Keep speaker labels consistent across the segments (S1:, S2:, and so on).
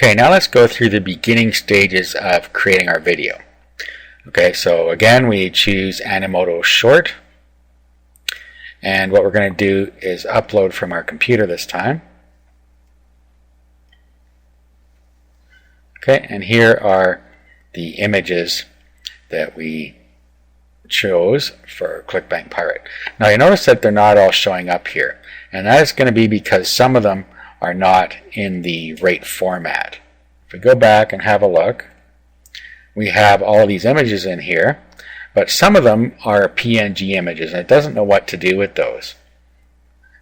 S1: Okay, now let's go through the beginning stages of creating our video. Okay, so again we choose Animoto Short, and what we're going to do is upload from our computer this time. Okay, and here are the images that we chose for ClickBank Pirate. Now you notice that they're not all showing up here, and that is going to be because some of them are not in the right format. If we go back and have a look, we have all of these images in here, but some of them are PNG images and it doesn't know what to do with those.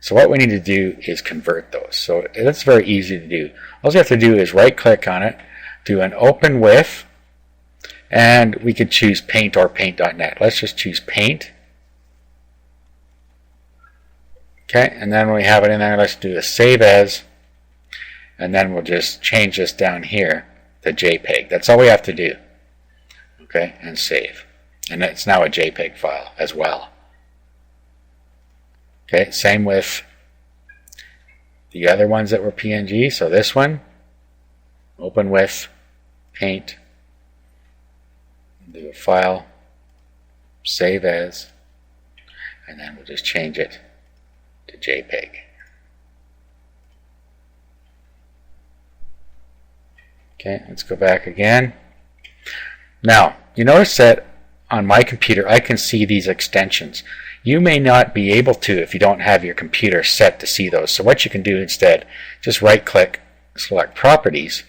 S1: So what we need to do is convert those. So that's very easy to do. All you have to do is right click on it, do an open with, and we could choose Paint or Paint.net. Let's just choose Paint. Okay, and then when we have it in there, let's do a Save As, and then we'll just change this down here to JPEG. That's all we have to do. Okay, and save. And it's now a JPEG file as well. Okay, same with the other ones that were PNG. So this one, open with, Paint, do a file, save as, and then we'll just change it to JPEG. Okay, let's go back again. Now, you notice that on my computer I can see these extensions. You may not be able to if you don't have your computer set to see those. So what you can do instead, just right click, select Properties,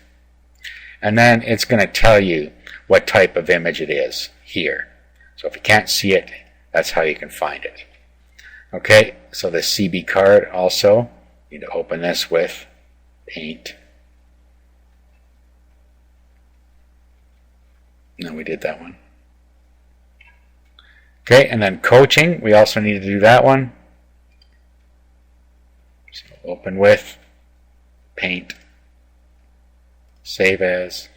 S1: and then it's going to tell you what type of image it is here. So if you can't see it, that's how you can find it. Okay, so the CB card also, you need to open this with Paint. No, we did that one. Okay, and then coaching, we also need to do that one. So open with, Paint, Save As,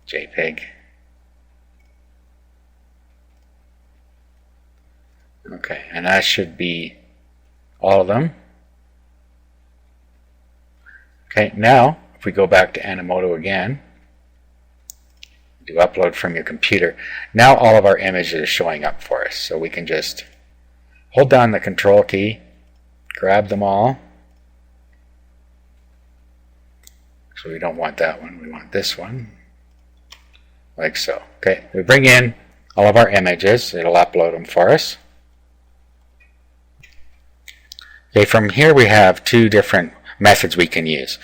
S1: JPEG. Okay, and that should be all of them. Okay, now if we go back to Animoto again, do upload from your computer, now all of our images are showing up for us. So we can just hold down the Control key, grab them all. So we don't want that one, we want this one, like so. Okay, we bring in all of our images, it'll upload them for us. Okay, from here we have two different methods we can use.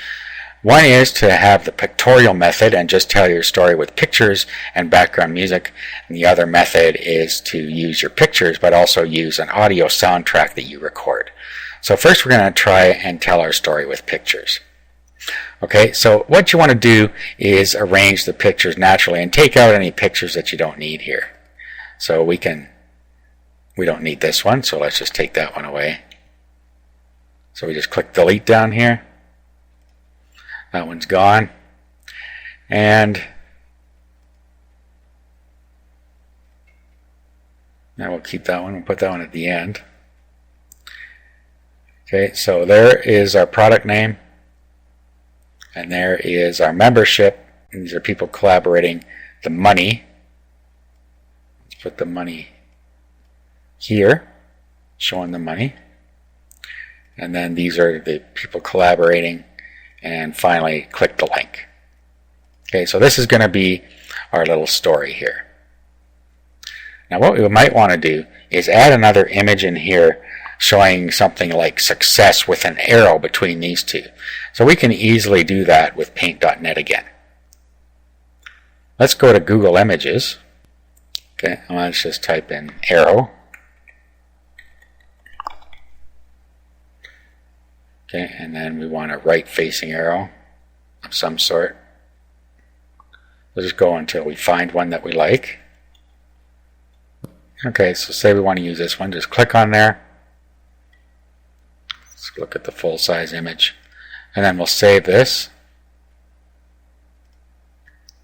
S1: One is to have the pictorial method and just tell your story with pictures and background music. And the other method is to use your pictures but also use an audio soundtrack that you record. So first we're going to try and tell our story with pictures. Okay, so what you want to do is arrange the pictures naturally and take out any pictures that you don't need here. So we don't need this one, so let's just take that one away. So we just click delete down here. That one's gone. And now we'll keep that one. We'll put that one at the end. Okay, so there is our product name. And there is our membership. And these are people collaborating. The money. Let's put the money here, showing the money. And then these are the people collaborating. And finally click the link. Okay, so this is going to be our little story here. Now what we might want to do is add another image in here showing something like success with an arrow between these two. So we can easily do that with Paint.net again. Let's go to Google Images. Okay, and let's just type in arrow. Okay, and then we want a right-facing arrow of some sort. We'll just go until we find one that we like. Okay, so say we want to use this one. Just click on there. Let's look at the full-size image. And then we'll save this.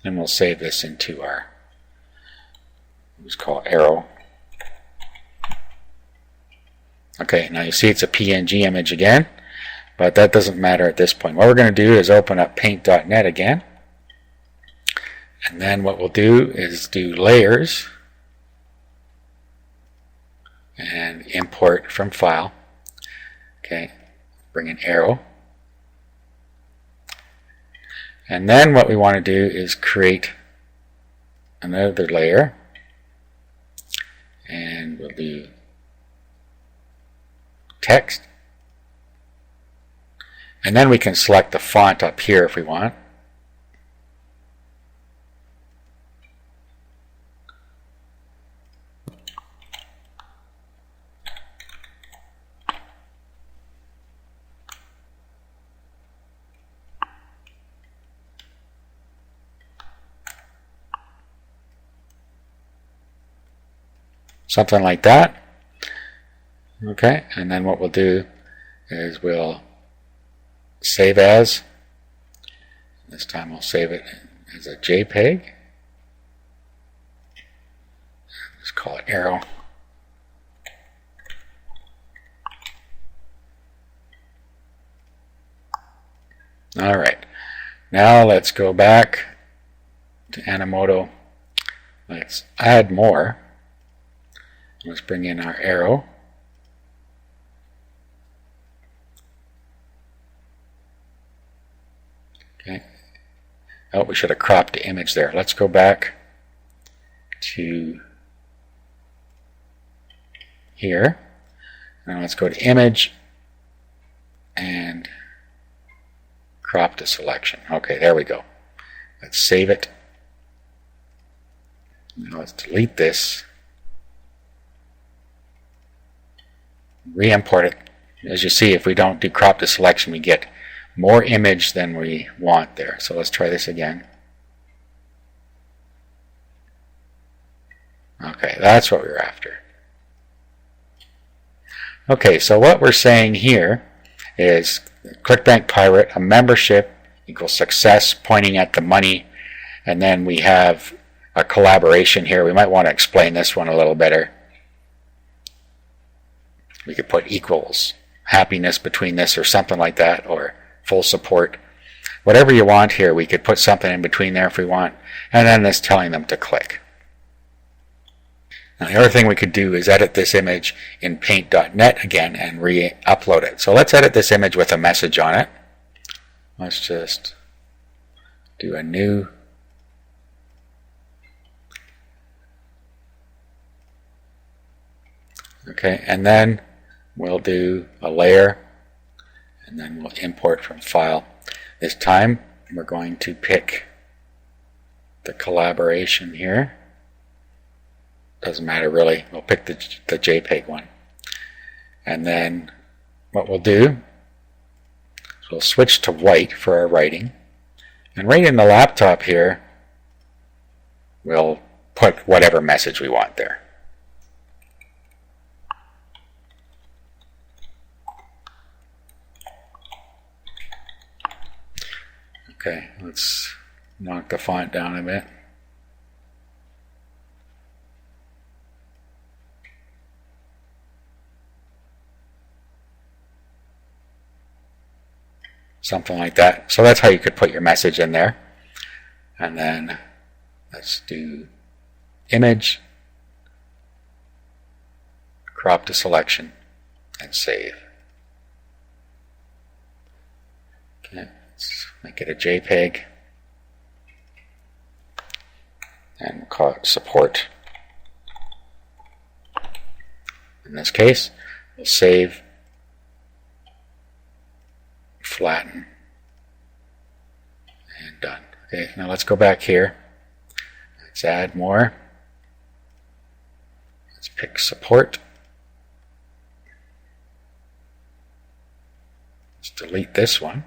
S1: And we'll save this into our, let's call it arrow. Okay, now you see it's a PNG image again. but that doesn't matter at this point. What we're going to do is open up paint.net again, and then what we'll do is do layers and import from file. Okay, bring an arrow, and then what we want to do is create another layer, and we'll do text, and then we can select the font up here if we want. Something like that. Okay, and then what we'll do is we'll save as. This time we'll save it as a JPEG. Let's call it arrow. Alright, now let's go back to Animoto. Let's add more. Let's bring in our arrow. Okay. Oh, we should have cropped the image there. Let's go back to here. Now let's go to image and crop the selection. Okay, there we go. Let's save it. Now let's delete this. Re-import it. As you see, if we don't do crop to selection, we get more image than we want there. So let's try this again. Okay, that's what we were after. Okay, so what we're saying here is ClickBank Pirate, a membership equals success, pointing at the money, and then we have a collaboration here. We might want to explain this one a little better. We could put equals happiness between this or something like that, or full support. Whatever you want here, we could put something in between there if we want, and then it's telling them to click. Now the other thing we could do is edit this image in paint.net again and re-upload it. So let's edit this image with a message on it. Let's just do a new okay, and then we'll do a layer, and then we'll import from file. This time we're going to pick the collaboration here. Doesn't matter really, we'll pick the JPEG one. And then what we'll do is we'll switch to white for our writing, and right in the laptop here we'll put whatever message we want there. Okay, let's knock the font down a bit. Something like that. So that's how you could put your message in there. And then let's do image, crop to selection, and save. Okay. Let's make it a JPEG, and we'll call it support. In this case, we'll save, flatten, and done. Okay, now let's go back here. Let's add more. Let's pick support. Let's delete this one.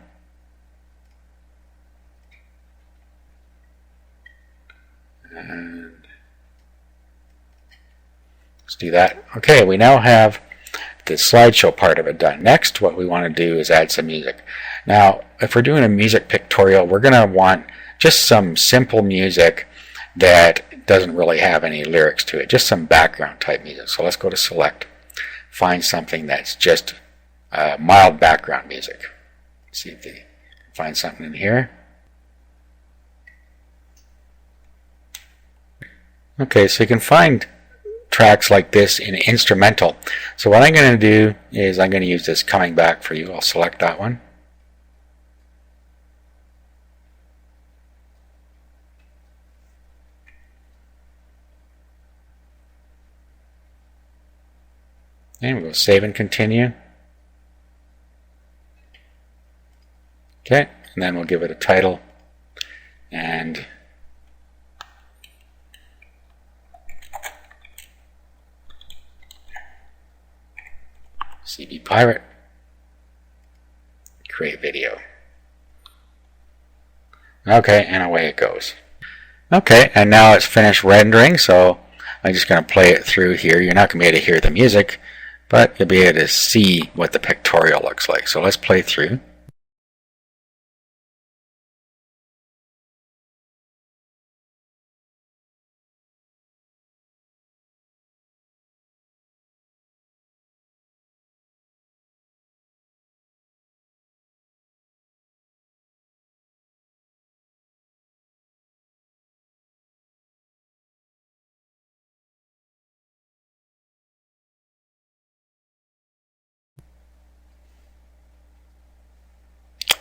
S1: And let's do that. Okay, we now have the slideshow part of it done. Next, what we want to do is add some music. Now, if we're doing a music pictorial, we're going to want just some simple music that doesn't really have any lyrics to it, just some background type music. So let's go to select, find something that's just mild background music. see if they can find something in here. Okay, so you can find tracks like this in instrumental. So what I'm going to do is I'm going to use this coming back for you. I'll select that one. And we'll save and continue. Okay, and then we'll give it a title and CB Pirate, create video. Okay, and away it goes. Okay, and now it's finished rendering, so I'm just going to play it through here. You're not going to be able to hear the music, but you'll be able to see what the pictorial looks like. So let's play through.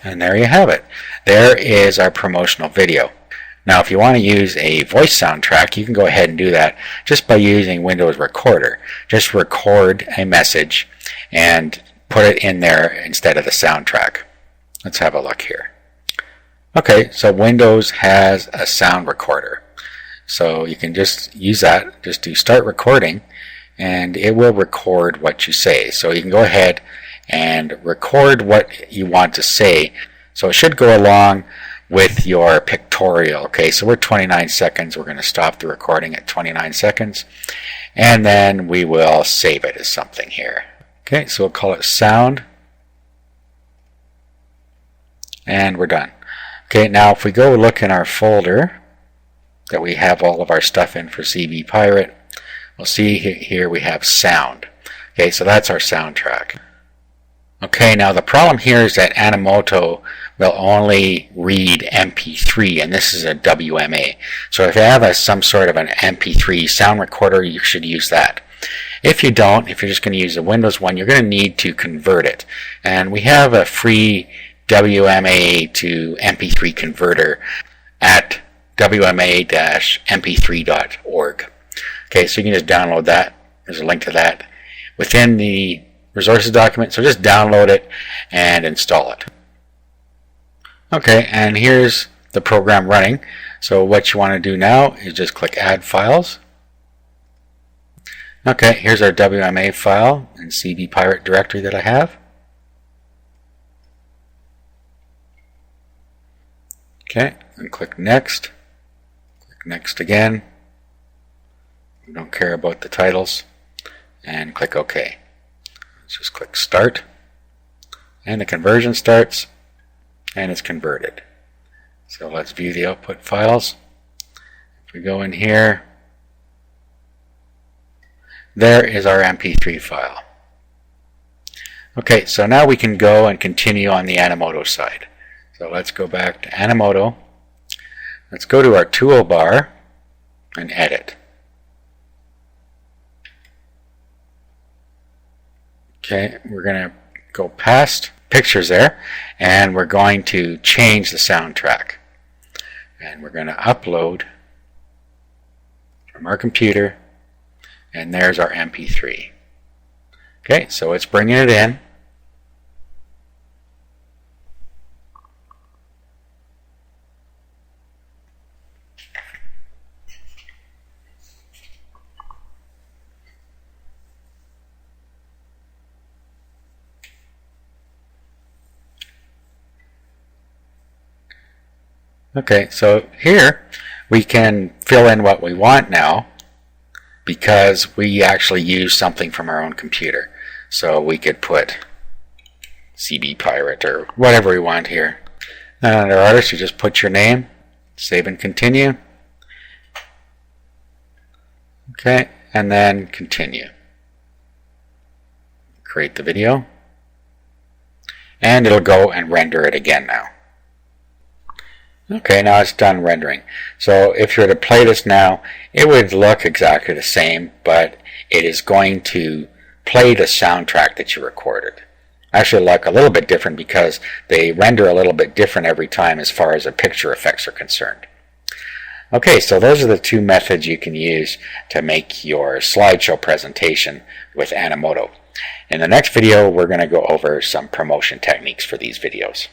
S1: And there you have it. There is our promotional video. Now if you want to use a voice soundtrack, you can go ahead and do that just by using Windows Recorder. Just record a message and put it in there instead of the soundtrack. Let's have a look here. Okay, so Windows has a sound recorder. So you can just use that, just do start recording, and it will record what you say. So you can go ahead and record what you want to say. So it should go along with your pictorial. Okay, so we're 29 seconds. We're going to stop the recording at 29 seconds. And then we will save it as something here. Okay, so we'll call it sound. And we're done. Okay, now if we go look in our folder that we have all of our stuff in for CB Pirate, we'll see here we have sound. Okay, so that's our soundtrack. Okay, now the problem here is that Animoto will only read MP3, and this is a WMA. So if you have some sort of an MP3 sound recorder, you should use that. If you don't, if you're just going to use the Windows one, you're going to need to convert it. And we have a free WMA to MP3 converter at wma-mp3.org. Okay, so you can just download that. There's a link to that within the resources document, so just download it and install it. Okay, and here's the program running. So what you want to do now is just click Add Files. Okay, here's our WMA file and CB Pirate directory that I have. Okay, and click Next. Click Next again. We don't care about the titles. And click OK. Let's just click Start. And the conversion starts. And it's converted. So let's view the output files. If we go in here, there is our MP3 file. Okay, so now we can go and continue on the Animoto side. So let's go back to Animoto. Let's go to our toolbar and edit. Okay, we're going to go past pictures there, and we're going to change the soundtrack. And we're going to upload from our computer, and there's our MP3. Okay, so it's bringing it in. Okay, so here we can fill in what we want now because we actually use something from our own computer. So we could put CB Pirate or whatever we want here. And under Artist, you just put your name, save and continue. Okay, and then continue. Create the video. and it'll go and render it again now. Okay, now it's done rendering. So if you were to play this now, it would look exactly the same, but it is going to play the soundtrack that you recorded. Actually look a little bit different because they render a little bit different every time as far as the picture effects are concerned. Okay, so those are the two methods you can use to make your slideshow presentation with Animoto. In the next video, we're going to go over some promotion techniques for these videos.